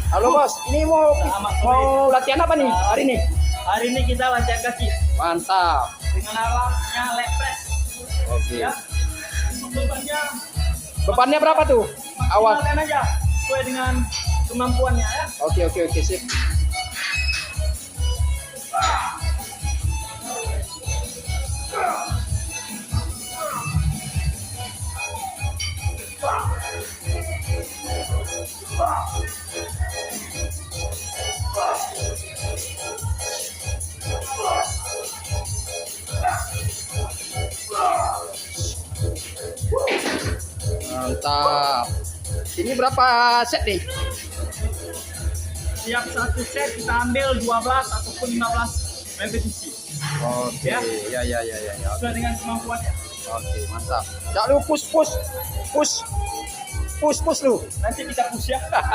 Halo bos, ini mau latihan apa nih hari ini? Hari ini kita latihan kaki Mantap. dengan alatnya leg press. Oke. Ya. Bebannya Bebannya berapa tuh? Awas. maksimalkan aja sesuai dengan kemampuannya ya. Oke, sip. Mantap. Ini berapa set nih? Tiap satu set kita ambil 12 ataupun 15 repetisi. Oke. Ya. Sesuai dengan kemampuannya. Oke, mantap. Jangan lu push lu. Nanti kita push ya.